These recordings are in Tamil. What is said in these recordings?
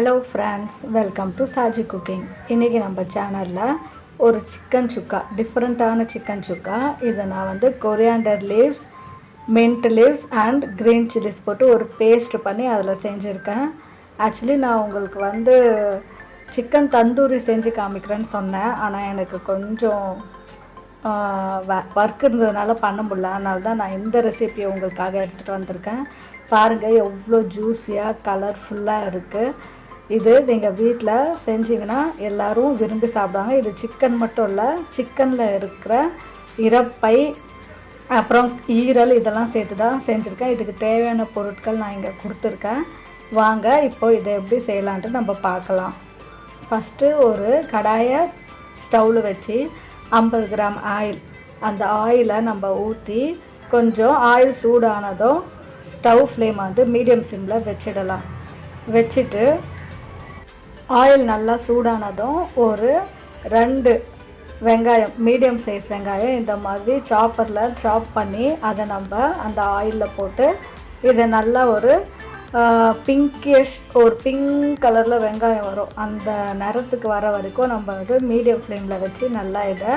Hello friends, welcome to Saji cooking. இன்றைக்கி நம்ம சேனலில் ஒரு சிக்கன் சுக்கா, டிஃப்ரெண்ட்டான சிக்கன் சுக்கா. இதை நான் coriander leaves, mint leaves and green chillies போட்டு ஒரு பேஸ்ட் பண்ணி அதில் செஞ்சுருக்கேன். ஆக்சுவலி நான் உங்களுக்கு சிக்கன் தந்தூரி செஞ்சு காமிக்கிறேன்னு சொன்னேன். ஆனால் எனக்கு கொஞ்சம் ஒர்க் இருந்ததுனால பண்ண முடியல. அதனால தான் நான் இந்த ரெசிபியை உங்களுக்காக எடுத்துகிட்டு வந்திருக்கேன். பாருங்கள், எவ்வளோ ஜூஸியாக கலர்ஃபுல்லாக இருக்குது. இது நீங்கள் வீட்டில் செஞ்சிங்கன்னா எல்லோரும் விரும்பி சாப்பிடுவாங்க. இது சிக்கன் மட்டும் இல்லை, சிக்கனில் இருக்கிற இறப்பை அப்புறம் ஈரல் இதெல்லாம் சேர்த்து தான் செஞ்சுருக்கேன். இதுக்கு தேவையான பொருட்கள் நான் இங்கே கொடுத்துருக்கேன். வாங்க இப்போது இதை எப்படி செய்யலான்ட்டு நம்ம பார்க்கலாம். ஃபஸ்ட்டு ஒரு கடாயை ஸ்டவ்வில் வச்சு 50 கிராம் ஆயில், அந்த ஆயிலை நம்ம ஊற்றி கொஞ்சம் ஆயில் சூடானதும் ஸ்டவ் ஃப்ளேம் மீடியம் சிம்மில் வச்சிடலாம். வச்சுட்டு ஆயில் நல்லா சூடானதும் ஒரு 2 வெங்காயம், மீடியம் சைஸ் வெங்காயம் இந்த மாதிரி சாப்பரில் சாப் பண்ணி அதை நம்ம அந்த ஆயிலில் போட்டு இதை நல்லா ஒரு பிங்கிஷ், ஒரு பிங்க் கலரில் வெங்காயம் வரும், அந்த நிறத்துக்கு வர வரைக்கும் நம்ம மீடியம் ஃப்ளேமில் வச்சு நல்லா இதை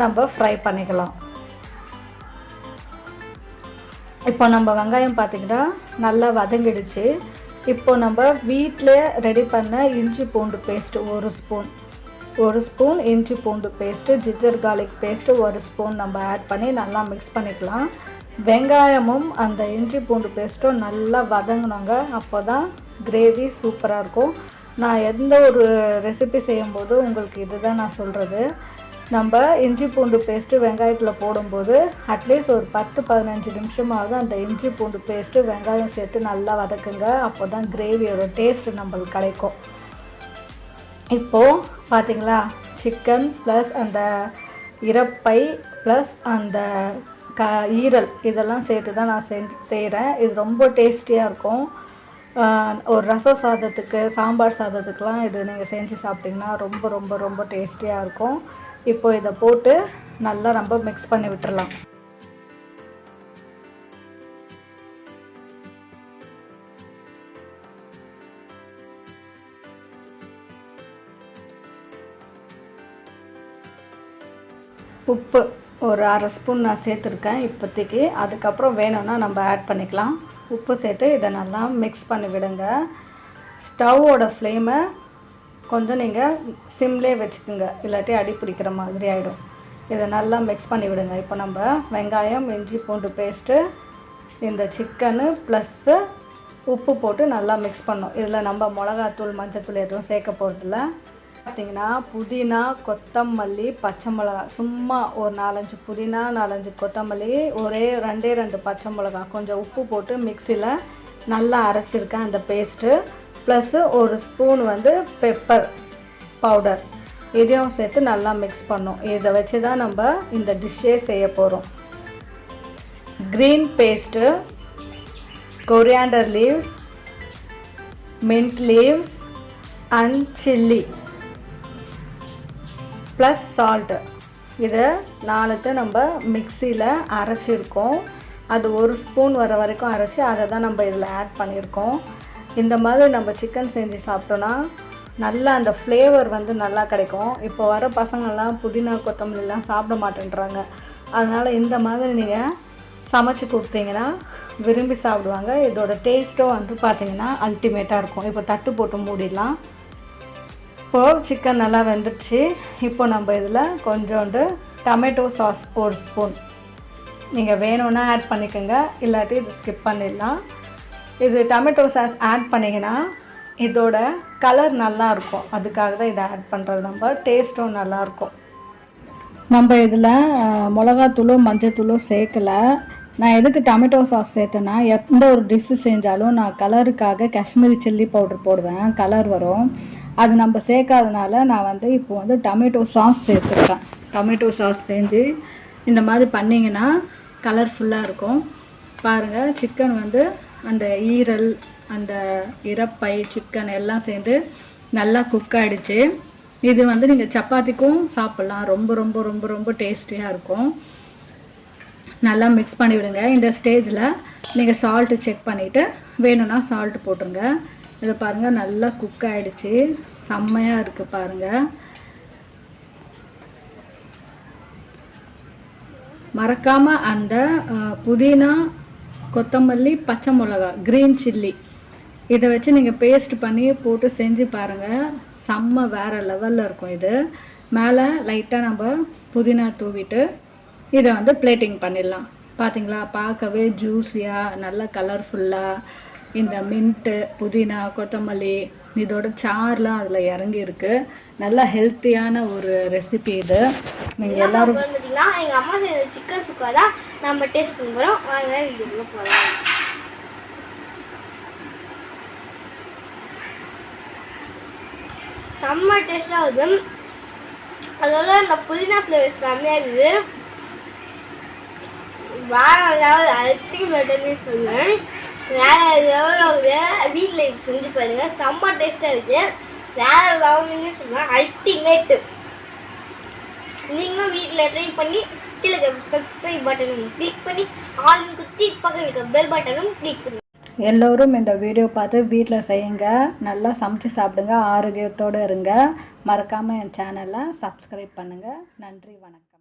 நம்ம ஃப்ரை பண்ணிக்கலாம். இப்போ நம்ம வெங்காயம் பார்த்திங்கன்னா நல்லா வதங்கிடுச்சு. இப்போ நம்ம வீட்டில் ரெடி பண்ண இஞ்சி பூண்டு பேஸ்ட்டு ஒரு ஸ்பூன் இஞ்சி பூண்டு paste, ginger garlic paste 1 spoon நம்ம ஆட் பண்ணி நல்லா மிக்ஸ் பண்ணிக்கலாம். வெங்காயமும் அந்த இஞ்சி பூண்டு பேஸ்ட்டும் நல்லா வதங்கினாங்க, அப்போ தான் கிரேவி சூப்பராக இருக்கும். நான் எந்த ஒரு ரெசிபி செய்யும்போது உங்களுக்கு இதுதான் நான் சொல்கிறது. நம்ம இஞ்சி பூண்டு பேஸ்ட்டு வெங்காயத்தில் போடும்போது அட்லீஸ்ட் ஒரு 10-15 நிமிஷமாவது அந்த இஞ்சி பூண்டு பேஸ்ட்டு வெங்காயம் சேர்த்து நல்லா வதக்குங்க. அப்போ தான் கிரேவியோட டேஸ்ட் நம்மளுக்கு கிடைக்கும். இப்போது பார்த்திங்களா, சிக்கன் ப்ளஸ் அந்த இறப்பை ப்ளஸ் அந்த ஈரல் இதெல்லாம் சேர்த்து தான் நான் செய்கிறேன். இது ரொம்ப டேஸ்டியாக இருக்கும். ஒரு ரசம் சாதத்துக்கு, சாம்பார் சாதத்துக்கெலாம் இது நீங்கள் செஞ்சு சாப்பிட்டிங்கன்னா ரொம்ப ரொம்ப ரொம்ப டேஸ்டியாக இருக்கும். இப்போ இதை போட்டு நல்லா நம்ம மிக்ஸ் பண்ணி விட்டுறலாம். உப்பு ஒரு 1/2 ஸ்பூன் நான் சேர்த்துருக்கேன் இப்போதைக்கு. அதுக்கப்புறம் வேணும்னா நம்ம ஆட் பண்ணிக்கலாம். உப்பு சேர்த்து இதை நல்லா மிக்ஸ் பண்ணி விடுங்க. ஸ்டவ்வோட ஃப்ளேமை கொஞ்சம் நீங்கள் சிம்லேயே வச்சுக்கோங்க, இல்லாட்டி அடி பிடிக்கிற மாதிரி ஆகிடும். இதை நல்லா மிக்ஸ் பண்ணி விடுங்க. இப்போ நம்ம வெங்காயம், இஞ்சி பூண்டு பேஸ்ட்டு, இந்த சிக்கனு ப்ளஸ்ஸு உப்பு போட்டு நல்லா மிக்ஸ் பண்ணோம். இதில் நம்ம மிளகாத்தூள், மஞ்சத்தூள் எதுவும் சேர்க்க போகிறதில்ல. பார்த்திங்கன்னா புதினா, கொத்தமல்லி, பச்சை மிளகா, சும்மா ஒரு 4-5 புதினா, 4-5 கொத்தமல்லி, ஒரே 2 பச்சை மிளகா, கொஞ்சம் உப்பு போட்டு மிக்சியில் நல்லா அரைச்சிருக்கேன் அந்த பேஸ்ட்டு. ப்ளஸ்ஸு ஒரு ஸ்பூன் பெப்பர் பவுடர், இதையும் சேர்த்து நல்லா மிக்ஸ் பண்ணோம். இதை வச்சு தான் நம்ம இந்த டிஷ்ஷே செய்ய போகிறோம். Green paste, coriander leaves, mint leaves and chilli plus salt, இதை 4 நம்ம மிக்சியில் அரைச்சிருக்கோம். அது 1 ஸ்பூன் வர வரைக்கும் அரைச்சி அதை தான் நம்ம இதில் ஆட் பண்ணியிருக்கோம். இந்த மாதிரி நம்ம சிக்கன் செஞ்சு சாப்பிட்டோன்னா நல்லா அந்த ஃப்ளேவர் நல்லா கிடைக்கும். இப்போ வர பசங்கள்லாம் புதினா, கொத்தமல்லிலாம் சாப்பிட மாட்டேன்றாங்க. அதனால் இந்த மாதிரி நீங்கள் சமைச்சு கொடுத்தீங்கன்னா விரும்பி சாப்பிடுவாங்க. இதோட டேஸ்ட்டும் பார்த்திங்கன்னா அல்டிமேட்டாக இருக்கும். இப்போ தட்டு போட்டு மூடிடலாம். இப்போது சிக்கன் நல்லா வெந்துடுச்சு. இப்போ நம்ம இதில் கொஞ்சோண்டு டொமேட்டோ சாஸ் 1 ஸ்பூன், நீங்கள் வேணும்னா ஆட் பண்ணிக்கோங்க, இல்லாட்டி இது ஸ்கிப் பண்ணிடலாம். இது டொமேட்டோ சாஸ் ஆட் பண்ணிங்கன்னா இதோட கலர் நல்லாயிருக்கும், அதுக்காக தான் இதை ஆட் பண்ணுறது. நம்ம டேஸ்ட்டும் நல்லாயிருக்கும். நம்ம இதில் மிளகாத்தூளும் மஞ்சத்தூளும் சேர்க்கலை. நான் எதுக்கு டொமேட்டோ சாஸ் சேர்த்தேன்னா, எந்த ஒரு டிஷ்ஷு செஞ்சாலும் நான் கலருக்காக காஷ்மீரி சில்லி பவுடர் போடுவேன், கலர் வரும். அது நம்ம சேர்க்காதனால நான் இப்போ டொமேட்டோ சாஸ் சேர்த்துருக்கேன். டொமேட்டோ சாஸ் செஞ்சு இந்த மாதிரி பண்ணிங்கன்னா கலர்ஃபுல்லாக இருக்கும். பாருங்கள், சிக்கன் அந்த ஈரல், அந்த இறப்பை, சிக்கன் எல்லாம் சேர்ந்து நல்லா குக் ஆகிடுச்சு. இது நீங்கள் சப்பாத்திக்கும் சாப்பிட்லாம். ரொம்ப ரொம்ப ரொம்ப ரொம்ப டேஸ்டியாக இருக்கும். நல்லா மிக்ஸ் பண்ணி விடுங்க. இந்த ஸ்டேஜில் நீங்கள் சால்ட்டு செக் பண்ணிவிட்டு வேணும்னா சால்ட்டு போட்டுருங்க. இதை பாருங்க நல்லா குக் ஆயிடுச்சு, செம்மையா இருக்கு பாருங்க. மறக்காம அந்த புதினா, கொத்தமல்லி, பச்சை மிளகாய், கிரீன் சில்லி இதை வச்சு நீங்கள் பேஸ்ட் பண்ணி போட்டு செஞ்சு பாருங்கள். செம்ம வேறு லெவலில் இருக்கும். இது மேலே லைட்டாக நம்ம புதினா தூவிட்டு இதை வந்து பிளேட்டிங் பண்ணிடலாம். பார்த்தீங்களா, பார்க்கவே ஜூஸியாக நல்லா கலர்ஃபுல்லாக இந்த மின்ட்டு, புதினா, கொத்தமல்லி இதோட சார்லாம் அதில் இறங்கி இருக்கு. நல்லா ஹெல்த்தியான ஒரு ரெசிபி இது. நீங்கள் எல்லாரும் பார்த்தீங்கன்னா எங்கள் அம்மா சிக்கன் சுக்கா தான் நம்ம டேஸ்ட் பண்ண போகிறோம். வாங்க வீடியோக்குள்ள போகலாம். செம்ம டேஸ்டாக இருக்குது. அதோட இந்த புதினா ஃப்ளேவர் செம்மையாக இருக்குது. வேற லெவல் அல்டிமேட்னு சொல்லுவேன். வேற லெவலில் வீட்டில் இது செஞ்சு பாருங்க, செம்ம டேஸ்டாக இருக்குது. வேற லெவல்னு சொல்லுவேன், அல்டிமேட்டு. நீங்களும் வீட்டில் ட்ரை பண்ணி கீழே சப்ஸ்கிரைப் பட்டனும் கிளிக் பண்ணி ஆல் குத்தி பக்கத்துக்கு பெல் பட்டனும் கிளிக் பண்ணி எல்லோரும் இந்த வீடியோ பார்த்து வீட்டில் செய்யுங்க. நல்லா சமைச்சு சாப்பிடுங்க, ஆரோக்கியத்தோடு இருங்க. மறக்காமல் என் சேனலை சப்ஸ்கிரைப் பண்ணுங்கள். நன்றி, வணக்கம்.